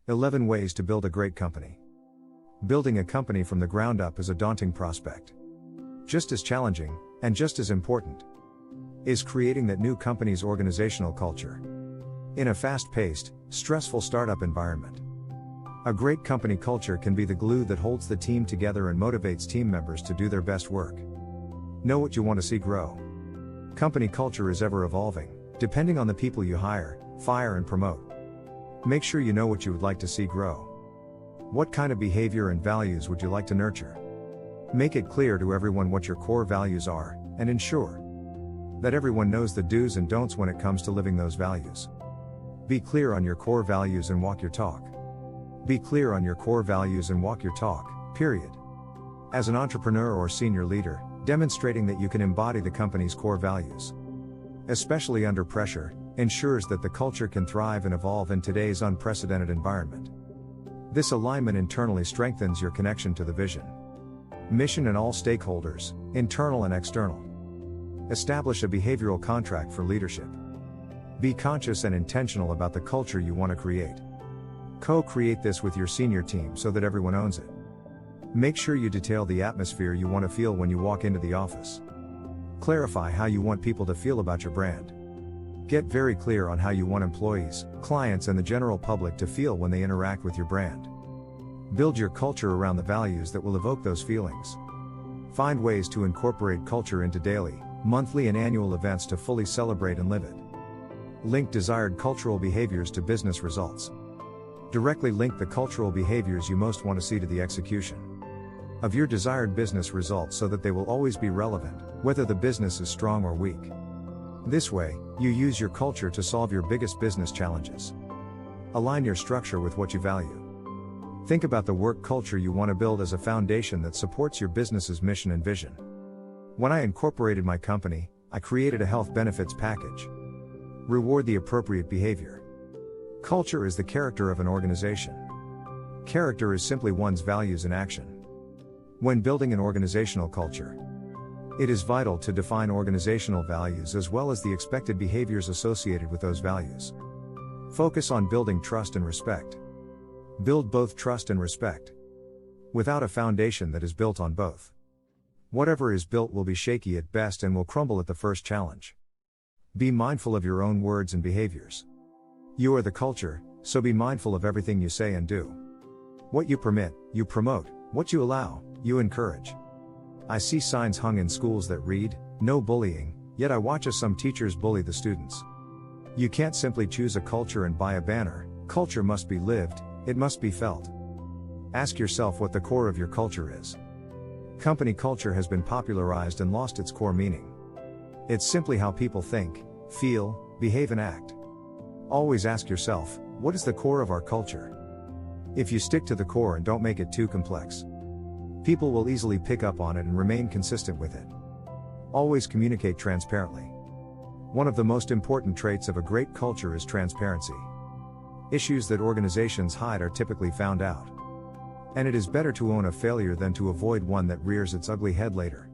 11 Ways to Build a Great Company. Building a company from the ground up is a daunting prospect. Just as challenging, and just as important, is creating that new company's organizational culture. In a fast-paced, stressful startup environment, a great company culture can be the glue that holds the team together and motivates team members to do their best work. Know what you want to see grow. Company culture is ever evolving, depending on the people you hire, fire and promote. Make sure you know what you would like to see grow. What kind of behavior and values would you like to nurture? Make it clear to everyone what your core values are, and ensure that everyone knows the do's and don'ts when it comes to living those values. Be clear on your core values and walk your talk. Be clear on your core values and walk your talk, period. As an entrepreneur or senior leader, demonstrating that you can embody the company's core values, especially under pressure, ensures that the culture can thrive and evolve in today's unprecedented environment. This alignment internally strengthens your connection to the vision, mission and all stakeholders, internal and external. Establish a behavioral contract for leadership. Be conscious and intentional about the culture you want to create. Co-create this with your senior team so that everyone owns it. Make sure you detail the atmosphere you want to feel when you walk into the office. Clarify how you want people to feel about your brand. Get very clear on how you want employees, clients and the general public to feel when they interact with your brand. Build your culture around the values that will evoke those feelings. Find ways to incorporate culture into daily, monthly and annual events to fully celebrate and live it. Link desired cultural behaviors to business results. Directly link the cultural behaviors you most want to see to the execution of your desired business results so that they will always be relevant, whether the business is strong or weak. This way, you use your culture to solve your biggest business challenges. Align your structure with what you value. Think about the work culture you want to build as a foundation that supports your business's mission and vision. When I incorporated my company, I created a health benefits package. Reward the appropriate behavior. Culture is the character of an organization. Character is simply one's values in action. When building an organizational culture, it is vital to define organizational values as well as the expected behaviors associated with those values. Focus on building trust and respect. Build both trust and respect. Without a foundation that is built on both, whatever is built will be shaky at best and will crumble at the first challenge. Be mindful of your own words and behaviors. You are the culture, so be mindful of everything you say and do. What you permit, you promote. What you allow, you encourage. I see signs hung in schools that read, "No bullying," yet I watch as some teachers bully the students. You can't simply choose a culture and buy a banner. Culture must be lived, it must be felt. Ask yourself what the core of your culture is. Company culture has been popularized and lost its core meaning. It's simply how people think, feel, behave and act. Always ask yourself, what is the core of our culture? If you stick to the core and don't make it too complex, people will easily pick up on it and remain consistent with it. Always communicate transparently. One of the most important traits of a great culture is transparency. Issues that organizations hide are typically found out. And it is better to own a failure than to avoid one that rears its ugly head later.